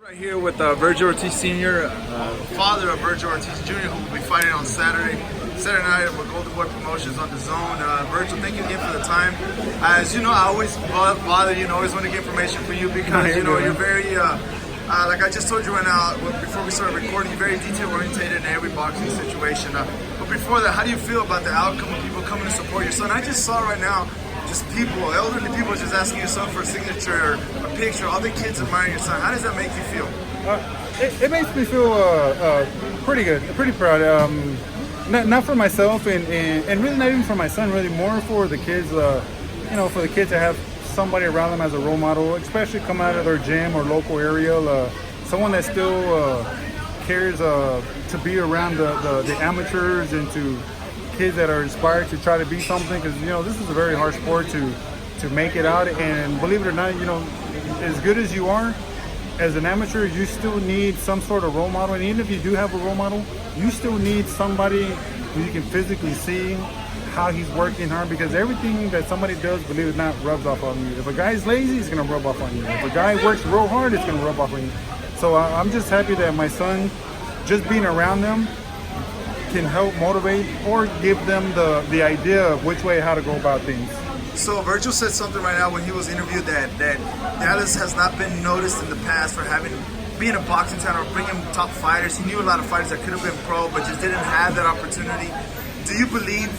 Right here with Vergil Ortiz Sr., father of Vergil Ortiz Jr., who will be fighting on Saturday night with Golden Boy Promotions on the Zone. Vergil, thank you again for the time. As you know, I always bother you and always want to get information for you because you're very, like I just told you right now before we started recording, you're very detail oriented in every boxing situation. But before that, how do you feel about the outcome of people coming to support your son? I just saw right now just people, elderly people, just asking your son for a signature, a picture, all the kids admiring your son. How does that make you feel? It makes me feel pretty good, pretty proud. Not for myself and really not even for my son, really more for the kids, for the kids to have somebody around them as a role model, especially come out of their gym or local area, someone that still cares to be around the amateurs and to kids that are inspired to try to be something, because this is a very hard sport to make it out. And believe it or not, as good as you are as an amateur, you still need some sort of role model. And even if you do have a role model, you still need somebody who you can physically see how he's working hard, because everything that somebody does, believe it or not, rubs off on you. If a guy's lazy, it's going to rub off on you. If a guy works real hard, it's going to rub off on you. So I'm just happy that my son, just being around them, can help motivate or give them the idea of which way, how to go about things. So Vergil said something right now when he was interviewed that Dallas has not been noticed in the past for being a boxing town or bringing top fighters. He knew a lot of fighters that could have been pro but just didn't have that opportunity. Do you believe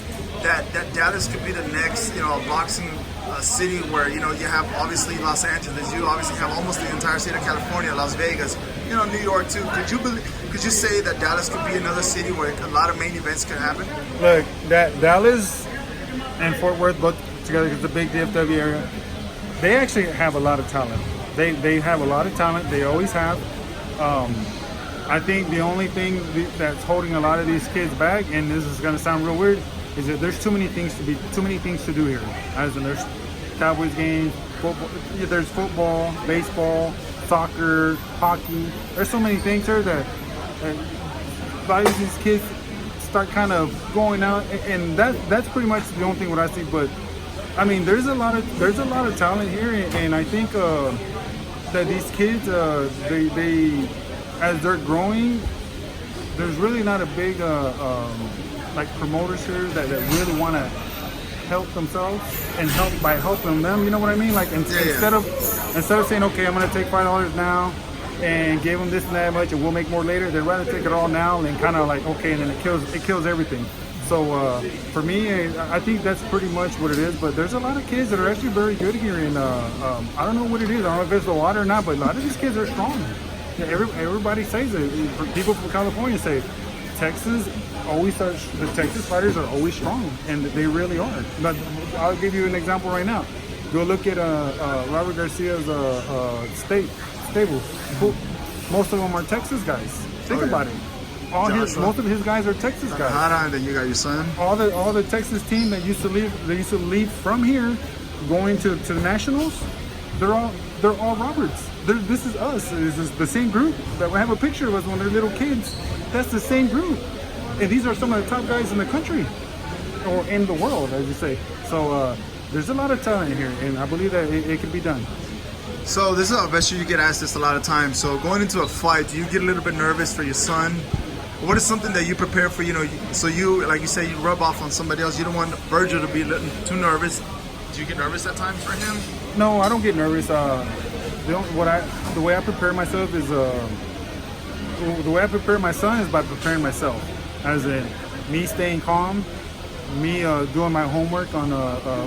that Dallas could be the next boxing city where you have obviously Los Angeles, you obviously have almost the entire state of California, Las Vegas, New York too? Could you say that Dallas could be another city where a lot of main events could happen? Look, that Dallas and Fort Worth both together, because the big DFW area, they actually have a lot of talent. They have a lot of talent. They always have. I think the only thing that's holding a lot of these kids back, and this is going to sound real weird, is that there's too many things to do here. As in, there's Cowboys games, football, there's football, baseball, soccer, hockey. There's so many things here that a lot of these kids start kind of going out, and that's pretty much the only thing what I see. But I mean, there's a lot of talent here, and I think that these kids, they as they're growing, there's really not a big like promoters here that really want to help themselves and helping them. You know what I mean? Like instead of saying, okay, I'm gonna take $5 now and give them this and that much, and we'll make more later, they'd rather take it all now and kind of like, okay, and then it kills everything. So for me, I think that's pretty much what it is. But there's a lot of kids that are actually very good here, and I don't know what it is. I don't know if it's the water or not, but a lot of these kids are strong. Everybody says it. People from California say the Texas fighters are always strong, and they really are. But I'll give you an example right now. Go look at Robert Garcia's stable. Most of them are Texas guys. Think about it. Most of his guys are Texas guys. Then you got your son. All the Texas team that used to leave from here, going to the Nationals. They're all Roberts. This is us. This is the same group that we have a picture of us when they're little kids. That's the same group, and these are some of the top guys in the country, or in the world, as you say. So there's a lot of talent here, and I believe that it can be done. So this is, I bet you get asked this a lot of times. So going into a fight, do you get a little bit nervous for your son? What is something that you prepare for? So you, like you say, you rub off on somebody else. You don't want Vergil to be too nervous. Do you get nervous at times for him? No, I don't get nervous. The way I prepare myself is the way I prepare my son is by preparing myself. As in me staying calm, me doing my homework on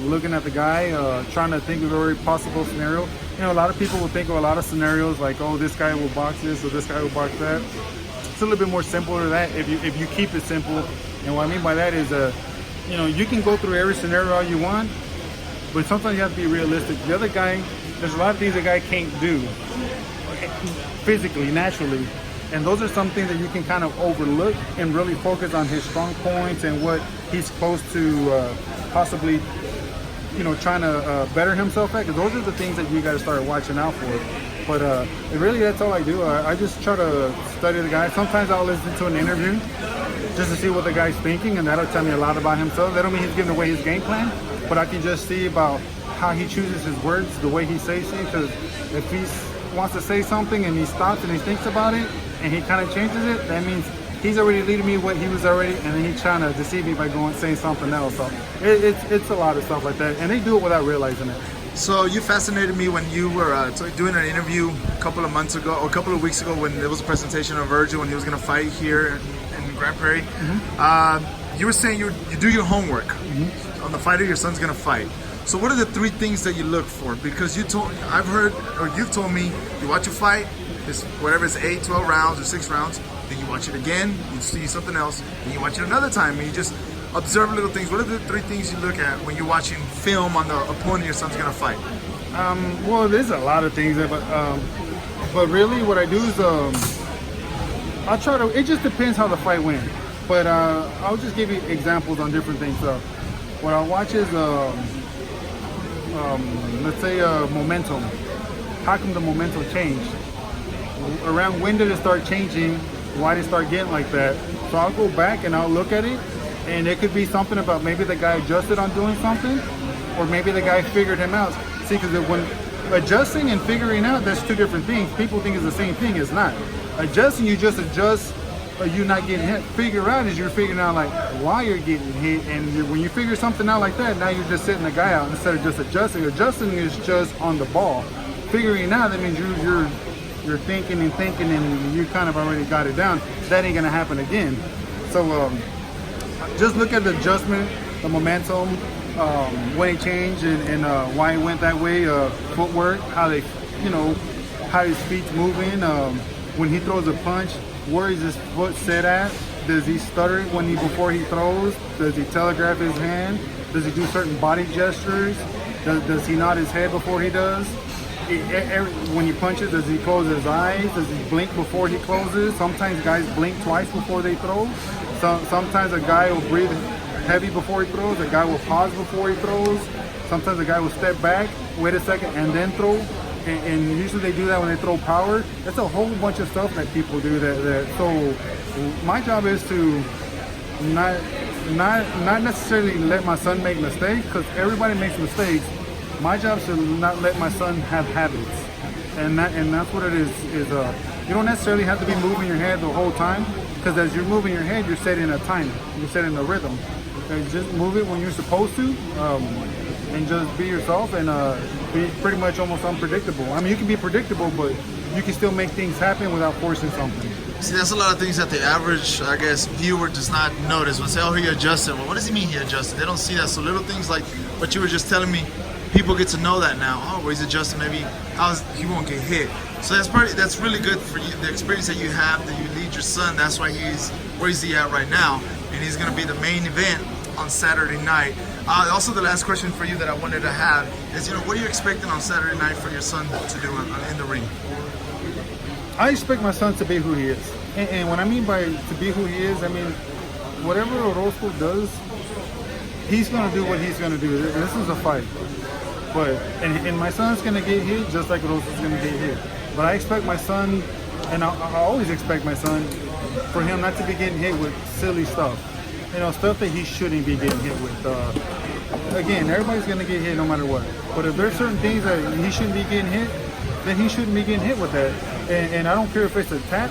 looking at the guy, trying to think of every possible scenario. A lot of people will think of a lot of scenarios like, oh, this guy will box this or this guy will box that. It's a little bit more simple than that if you keep it simple. And what I mean by that is, you can go through every scenario all you want, but sometimes you have to be realistic. The other guy, there's a lot of things the guy can't do physically, naturally. And those are some things that you can kind of overlook and really focus on his strong points and what he's supposed to possibly, trying to better himself at. Because those are the things that you got to start watching out for. But really, that's all I do. I just try to study the guy. Sometimes I'll listen to an interview just to see what the guy's thinking, and that'll tell me a lot about himself. That don't mean he's giving away his game plan, but I can just see about how he chooses his words, the way he says things. Because if he's wants to say something and he stops and he thinks about it and he kind of changes it, that means he's already leading me what he was already, and then he's trying to deceive me by saying something else. So it's a lot of stuff like that, and they do it without realizing it. So you fascinated me when you were doing an interview a couple of months ago, or a couple of weeks ago, when there was a presentation of Vergil when he was going to fight here in Grand Prairie. You were saying you do your homework on the fighter your son's going to fight. So what are the 3 things that you look for? Because I've heard, or you've told me, you watch a fight, it's whatever it's 8, 12 rounds or 6 rounds, then you watch it again, you see something else, and you watch it another time, and you just observe little things. What are the 3 things you look at when you're watching film on the opponent your son's gonna fight? Well, there's a lot of things, but really what I do is I'll try to. It just depends how the fight went. But I'll just give you examples on different things. What I'll watch is let's say momentum. How come the momentum changed? Around when did it start changing? Why did it start getting like that? So I'll go back and I'll look at it, and it could be something about maybe the guy adjusted on doing something, or maybe the guy figured him out. See, because when adjusting and figuring out, that's 2 different things. People think it's the same thing. It's not. Adjusting, you just adjust, or you not getting hit. Figure out is you're figuring out like why you're getting hit, and when you figure something out like that, now you're just sitting the guy out instead of just adjusting. Adjusting is just on the ball. Figuring out, that means you're thinking and you kind of already got it down. That ain't gonna happen again. So just look at the adjustment, the momentum, when it changed and why it went that way. Footwork, how they, how his feet's moving. When he throws a punch, where is his foot set at? Does he stutter before he throws? Does he telegraph his hand? Does he do certain body gestures? Does he nod his head before he does? When he punches, does he close his eyes? Does he blink before he closes? Sometimes guys blink twice before they throw. Sometimes a guy will breathe heavy before he throws. A guy will pause before he throws. Sometimes a guy will step back, wait a second, and then throw. And usually they do that when they throw power. That's a whole bunch of stuff that people do. So my job is to not necessarily let my son make mistakes, because everybody makes mistakes. My job is to not let my son have habits, and that's what it is. You don't necessarily have to be moving your head the whole time, because as you're moving your head, you're setting a time, you're setting a rhythm. And just move it when you're supposed to, and just be yourself and be pretty much almost unpredictable. I mean, you can be predictable, but you can still make things happen without forcing something. See, that's a lot of things that the average, I guess, viewer does not notice. When say, oh, he adjusted. Well, what does he mean he adjusted? They don't see that. So little things like what you were just telling me, people get to know that now. Oh, well, he's adjusting. Maybe he won't get hit. So that's really good for you. The experience that you have, that you lead your son. That's why where's he at right now, and he's going to be the main event on Saturday night. Also, the last question for you that I wanted to have is, what are you expecting on Saturday night for your son to do in the ring? I expect my son to be who he is, and what I mean by to be who he is, I mean whatever Orozco does, he's going to do what he's going to do. This is a fight. And my son's going to get hit just like Orozco's going to get hit. But I expect my son, and I always expect my son, for him not to be getting hit with silly stuff. Stuff that he shouldn't be getting hit with. Again, everybody's going to get hit no matter what. But if there's certain things that he shouldn't be getting hit, then he shouldn't be getting hit with that. And I don't care if it's a tap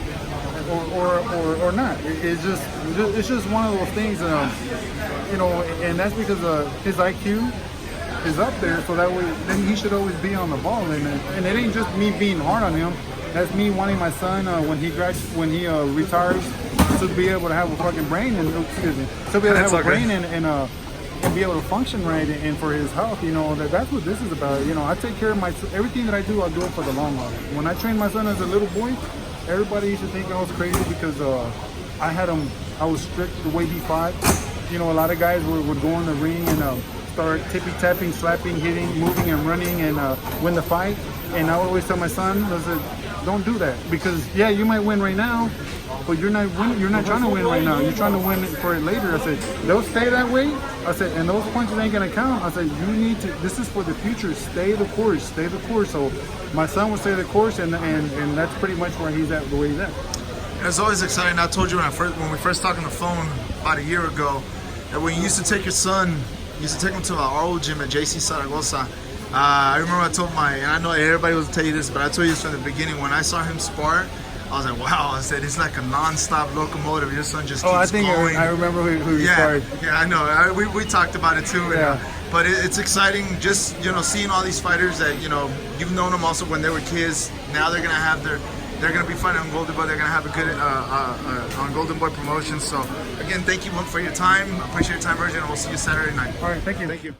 or not. It's just one of those things, and that's because his IQ is up there, so that way then he should always be on the ball, and it ain't just me being hard on him. That's me wanting my son when he retires to be able to have a fucking brain and to be able to have a brain and be able to function right, and for his health. That's what this is about. I take care of everything that I do. I'll do it for the long haul. When I trained my son as a little boy, everybody used to think I was crazy because I was strict the way he fought. A lot of guys would go in the ring and start tippy-tapping, slapping, hitting, moving, and running, and win the fight. And I would always tell my son, don't do that, because you might win right now, but you're not trying to win right now. You're trying to win for it later. I said, they'll stay that way. I said, and those punches ain't gonna count. I said, you need to. This is for the future. Stay the course. Stay the course. So my son will stay the course, and that's pretty much where he's at, the way he's at. It's always exciting. I told you when we first talked on the phone about a year ago, that when you used to take your son, you used to take him to our old gym at JC Zaragoza. I remember I told and I know everybody will tell you this, but I told you this from the beginning. When I saw him spar, I was like, wow. I said, it's like a non-stop locomotive. Your son just keeps going. I remember who you sparred. Yeah, I know. We talked about it too. Yeah. But it's exciting just, seeing all these fighters that, you've known them also when they were kids. Now they're going to be fighting on Golden Boy. They're going to have a good, on Golden Boy Promotions. So again, thank you for your time. I appreciate your time, Vergil, and we'll see you Saturday night. All right, thank you. Thank you.